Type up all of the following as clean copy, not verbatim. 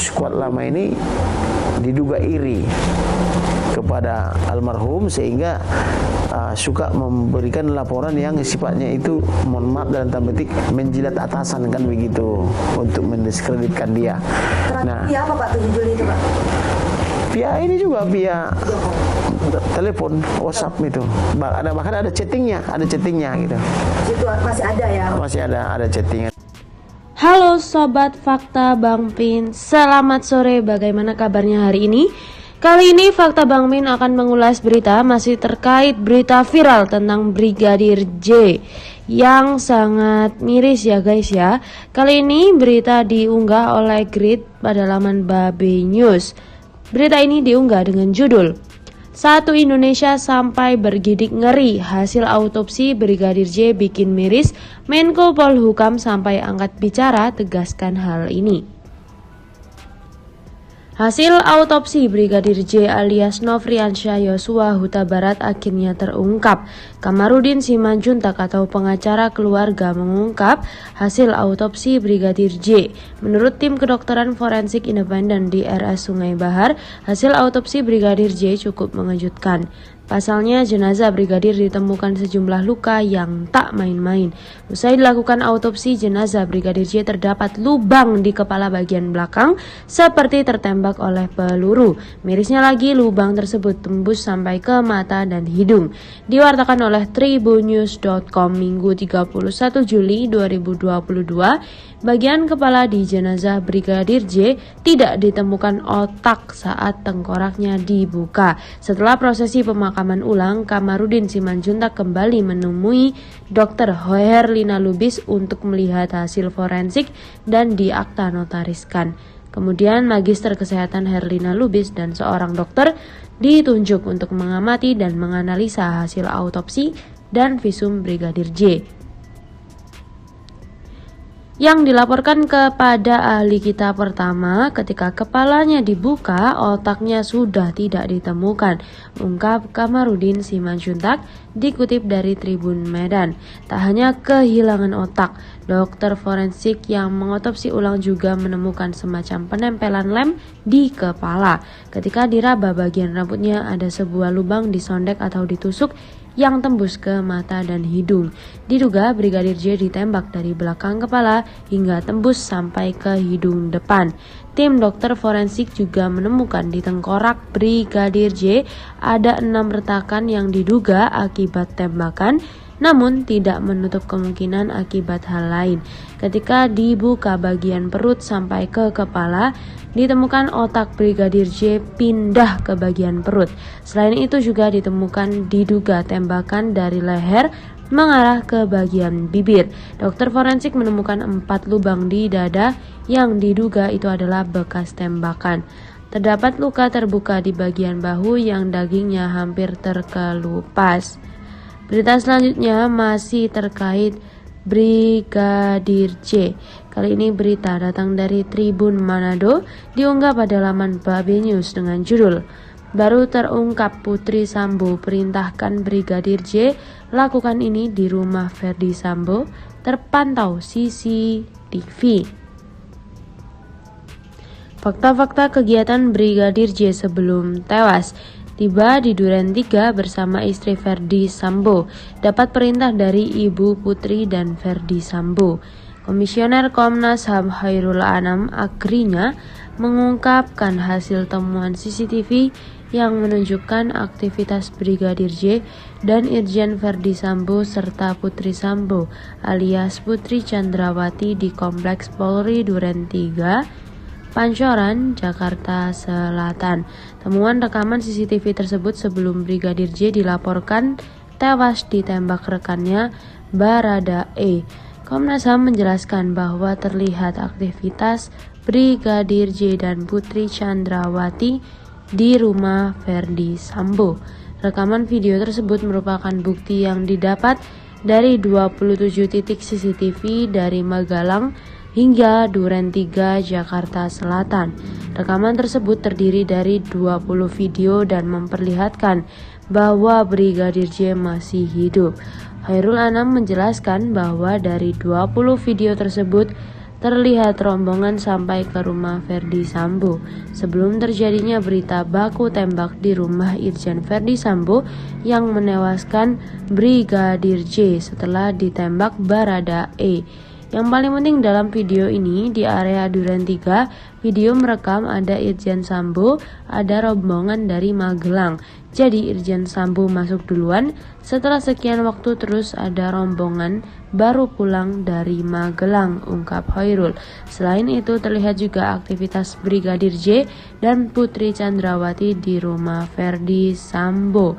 skuad lama ini diduga iri kepada almarhum sehingga suka memberikan laporan yang sifatnya itu, mohon maaf dalam tanda petik, menjilat atasan kan begitu, untuk mendiskreditkan dia. Nah, via apa Pak 7 Juli itu Pak? Via ini juga, via telepon, WhatsApp itu. Bahkan ada chattingnya gitu. Itu masih ada ya? Masih ada chattingan. Halo Sobat Fakta Bang Pin, selamat sore, bagaimana kabarnya hari ini? Kali ini Fakta Bang Pin akan mengulas berita masih terkait berita viral tentang Brigadir J yang sangat miris ya guys ya. Kali ini berita diunggah oleh Grid pada laman Babe News. Berita ini diunggah dengan judul "Satu Indonesia sampai bergidik ngeri, hasil autopsi Brigadir J bikin miris, Menko Polhukam sampai angkat bicara tegaskan hal ini." Hasil autopsi Brigadir J alias Nofriansyah Yosua Huta Barat akhirnya terungkap. Kamarudin Simanjuntak atau pengacara keluarga mengungkap hasil autopsi Brigadir J. Menurut tim kedokteran forensik independen di RS Sungai Bahar, hasil autopsi Brigadir J cukup mengejutkan. Pasalnya, jenazah brigadir ditemukan sejumlah luka yang tak main-main. Usai dilakukan autopsi, jenazah Brigadir J terdapat lubang di kepala bagian belakang seperti tertembak oleh peluru. Mirisnya lagi, lubang tersebut tembus sampai ke mata dan hidung. Diwartakan oleh tribunnews.com Minggu 31 Juli 2022, bagian kepala di jenazah Brigadir J tidak ditemukan otak saat tengkoraknya dibuka. Setelah prosesi pemakaman ulang, Kamarudin Simanjuntak kembali menemui Dr. Herlina Lubis untuk melihat hasil forensik dan diakta notariskan. Kemudian Magister Kesehatan Herlina Lubis dan seorang dokter ditunjuk untuk mengamati dan menganalisa hasil autopsi dan visum Brigadir J yang dilaporkan kepada ahli kita pertama. Ketika kepalanya dibuka, otaknya sudah tidak ditemukan, ungkap Kamarudin Simanjuntak dikutip dari Tribun Medan. Tak hanya kehilangan otak, dokter forensik yang mengotopsi ulang juga menemukan semacam penempelan lem di kepala. Ketika diraba bagian rambutnya, ada sebuah lubang disondek atau ditusuk yang tembus ke mata dan hidung. Diduga Brigadir J ditembak dari belakang kepala hingga tembus sampai ke hidung depan. Tim dokter forensik juga menemukan di tengkorak Brigadir J ada 6 retakan yang diduga akibat tembakan, namun tidak menutup kemungkinan akibat hal lain. Ketika dibuka bagian perut sampai ke kepala, ditemukan otak Brigadir J pindah ke bagian perut. Selain itu juga ditemukan diduga tembakan dari leher mengarah ke bagian bibir. Dokter forensik menemukan 4 lubang di dada yang diduga itu adalah bekas tembakan. Terdapat luka terbuka di bagian bahu yang dagingnya hampir terkelupas. Berita selanjutnya masih terkait Brigadir J. Kali ini berita datang dari Tribun Manado, diunggah pada laman Babe News dengan judul "Baru terungkap Putri Sambo perintahkan Brigadir J lakukan ini di rumah Verdi Sambo, terpantau CCTV." Fakta-fakta kegiatan Brigadir J sebelum tewas. Tiba di Duren 3 bersama istri Verdi Sambo, dapat perintah dari ibu Putri dan Verdi Sambo. Komisioner Komnas HAM Khairul Anam akhirnya mengungkapkan hasil temuan CCTV yang menunjukkan aktivitas Brigadir J dan Irjen Verdi Sambo serta Putri Sambo alias Putri Chandrawati di Kompleks Polri Duren 3, Pancoran, Jakarta Selatan. Temuan rekaman CCTV tersebut sebelum Brigadir J dilaporkan tewas ditembak rekannya Barada E. Komnas HAM menjelaskan bahwa terlihat aktivitas Brigadir J dan Putri Chandrawati di rumah Verdi Sambo. Rekaman video tersebut merupakan bukti yang didapat dari 27 titik CCTV dari Magelang hingga Duren 3, Jakarta Selatan. Rekaman tersebut terdiri dari 20 video dan memperlihatkan bahwa Brigadir J masih hidup. Khairul Anam menjelaskan bahwa dari 20 video tersebut terlihat rombongan sampai ke rumah Verdi Sambo. Sebelum terjadinya berita baku tembak di rumah Irjen Verdi Sambo yang menewaskan Brigadir J setelah ditembak Barada E. Yang paling penting dalam video ini, di area Duren 3, video merekam ada Irjen Sambo, ada rombongan dari Magelang. Jadi Irjen Sambo masuk duluan, setelah sekian waktu terus ada rombongan baru pulang dari Magelang, ungkap Hoirul. Selain itu terlihat juga aktivitas Brigadir J dan Putri Chandrawati di rumah Verdi Sambo.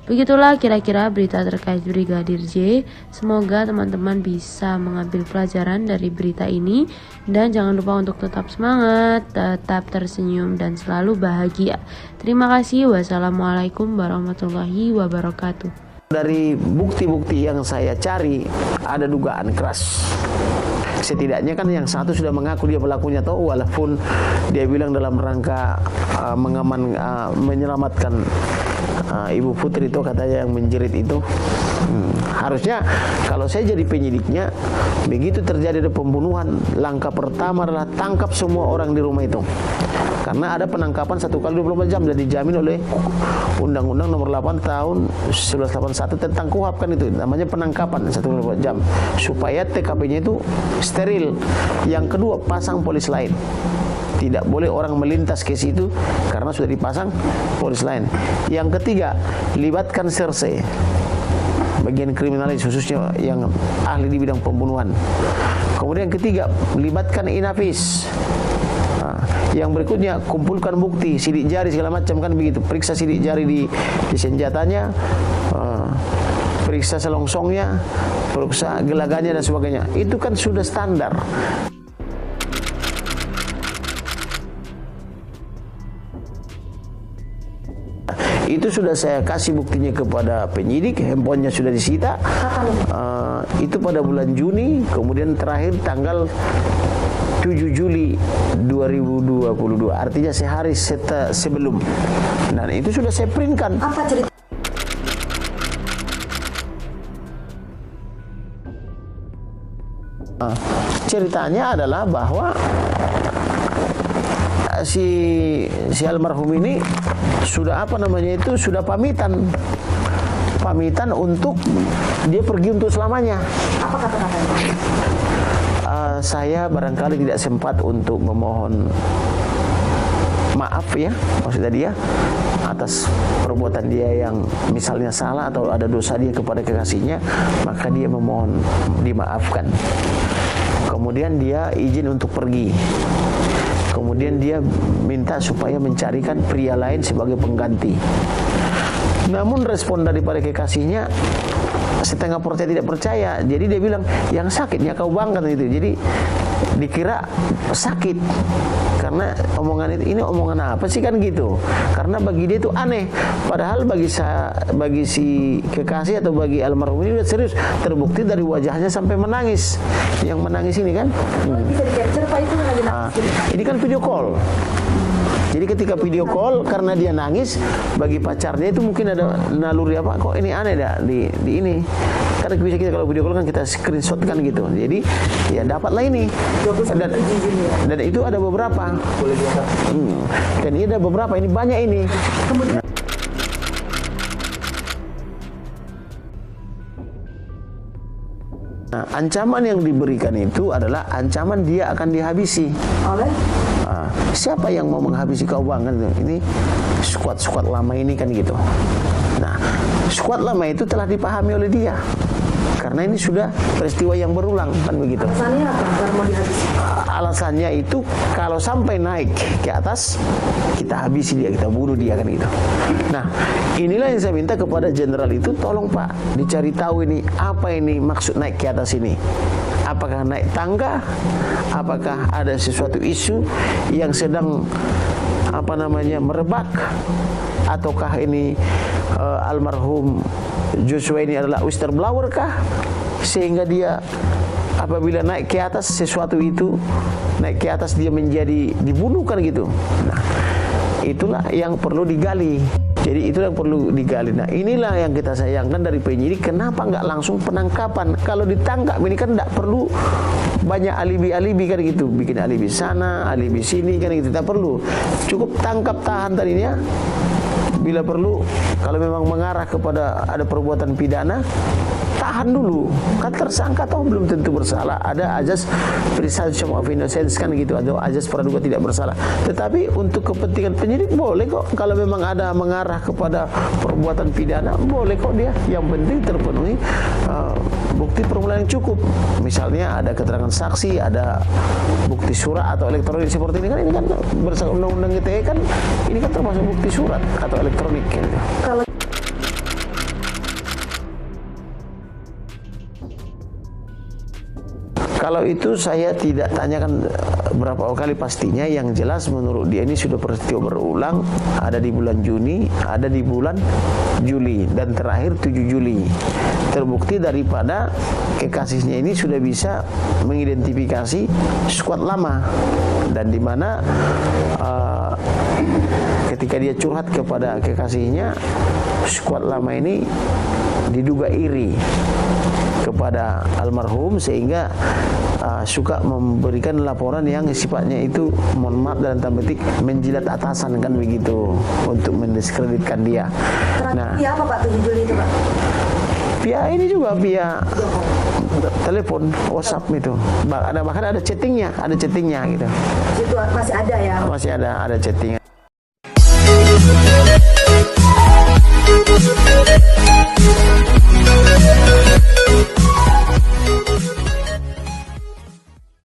Begitulah kira-kira berita terkait Brigadir J. Semoga teman-teman bisa mengambil pelajaran dari berita ini. Dan jangan lupa untuk tetap semangat, tetap tersenyum, dan selalu bahagia. Terima kasih. Wassalamualaikum warahmatullahi wabarakatuh. Dari bukti-bukti yang saya cari, ada dugaan keras. Setidaknya kan yang satu sudah mengaku dia pelakunya, tahu, walaupun dia bilang dalam rangka menyelamatkan Ibu Putri itu, katanya yang menjerit itu. Harusnya kalau saya jadi penyidiknya, begitu terjadi ada pembunuhan, langkah pertama adalah tangkap semua orang di rumah itu. Karena ada penangkapan 1 kali 24 jam dan dijamin oleh Undang-Undang Nomor 8 Tahun 1981 tentang KUHP kan, itu namanya penangkapan 1 kali 24 jam supaya TKP-nya itu steril. Yang kedua, pasang polis lain. Tidak boleh orang melintas ke situ karena sudah dipasang polis lain. Yang ketiga, libatkan Serse, bagian kriminalis khususnya yang ahli di bidang pembunuhan. Kemudian ketiga, libatkan Inafis. Yang berikutnya, kumpulkan bukti, sidik jari segala macam kan begitu. Periksa sidik jari di senjatanya, periksa selongsongnya, periksa gelagannya dan sebagainya. Itu kan sudah standar. Itu sudah saya kasih buktinya kepada penyidik, handphonenya sudah disita. Itu pada bulan Juni, kemudian terakhir tanggal 7 Juli 2022, artinya sehari sebelum. Dan itu sudah saya printkan. Apa cerita? Ceritanya adalah bahwa si almarhum ini sudah sudah pamitan untuk dia pergi untuk selamanya. Apa kata-katanya? Saya barangkali tidak sempat untuk memohon maaf ya, maksudnya dia atas perbuatan dia yang misalnya salah atau ada dosa dia kepada kekasihnya, maka dia memohon dimaafkan. Kemudian dia izin untuk pergi. Kemudian dia minta supaya mencarikan pria lain sebagai pengganti. Namun respon daripada kekasihnya setengah percaya tidak percaya. Jadi dia bilang, yang sakitnya kau bangga itu. Jadi dikira sakit karena omongan itu, ini omongan apa sih kan gitu. Karena bagi dia itu aneh. Padahal bagi si kekasih atau bagi almarhum ini udah serius, terbukti dari wajahnya sampai menangis. Yang menangis ini kan. Bisa di-capture Pak itu lagi nangis. Ini kan video call. Jadi ketika video call, karena dia nangis, bagi pacarnya itu mungkin ada naluri apa, kok ini aneh dah di ini. Karena bisa kita kalau video call kan kita screenshot kan gitu. Jadi ya dapatlah ini. Dan itu ada beberapa. Dan ini ada beberapa, ini banyak ini. Nah, ancaman yang diberikan itu adalah ancaman dia akan dihabisi. Oleh? Siapa yang mau menghabisi kau banget? Ini squad lama ini kan gitu. Nah, squad lama itu telah dipahami oleh dia. Karena ini sudah peristiwa yang berulang kan begitu. Alasannya apa? Karena mau dihabisi? Alasannya itu kalau sampai naik ke atas, kita habisi dia, kita bunuh dia kan gitu. Nah, inilah yang saya minta kepada jenderal itu, tolong Pak, dicari tahu ini apa ini maksud naik ke atas ini. Apakah naik tangga? Apakah ada sesuatu isu yang sedang merebak? Ataukah ini almarhum Joshua ini adalah whistleblower kah? Sehingga dia apabila naik ke atas sesuatu itu, naik ke atas dia menjadi dibunuh kan gitu. Nah, itulah yang perlu digali. Jadi itu yang perlu digali. Nah inilah yang kita sayangkan dari penyidik, kenapa nggak langsung penangkapan? Kalau ditangkap ini kan nggak perlu banyak alibi-alibi kan gitu, bikin alibi sana, alibi sini kan gitu, tidak perlu. Cukup tangkap, tahan tadinya. Bila perlu, kalau memang mengarah kepada ada perbuatan pidana, tahan dulu. Kan tersangka toh belum tentu bersalah. Ada azas presumption of innocence kan gitu, atau azas praduga tidak bersalah. Tetapi untuk kepentingan penyidik boleh kok, kalau memang ada mengarah kepada perbuatan pidana, boleh kok dia. Yang penting terpenuhi bukti permulaan yang cukup. Misalnya ada keterangan saksi, ada bukti surat atau elektronik seperti ini kan berdasarkan undang-undang ITE kan, ini kan termasuk bukti surat atau elektronik gitu. Kalau itu saya tidak tanyakan berapa kali pastinya. Yang jelas menurut dia ini sudah peristiwa berulang. Ada di bulan Juni, ada di bulan Juli, dan terakhir 7 Juli. Terbukti daripada kekasihnya ini sudah bisa mengidentifikasi skuad lama, dan di mana ketika dia curhat kepada kekasihnya, skuad lama ini diduga iri kepada almarhum sehingga suka memberikan laporan yang sifatnya itu, mohon maaf dalam tanda petik, menjilat atasan kan begitu, untuk mendiskreditkan dia. Nah, Iya apa Pak 7 Juli itu Pak? Via ini juga via telepon, WhatsApp itu. Bahkan ada chattingnya gitu. Itu masih ada ya? Masih ada chattingnya.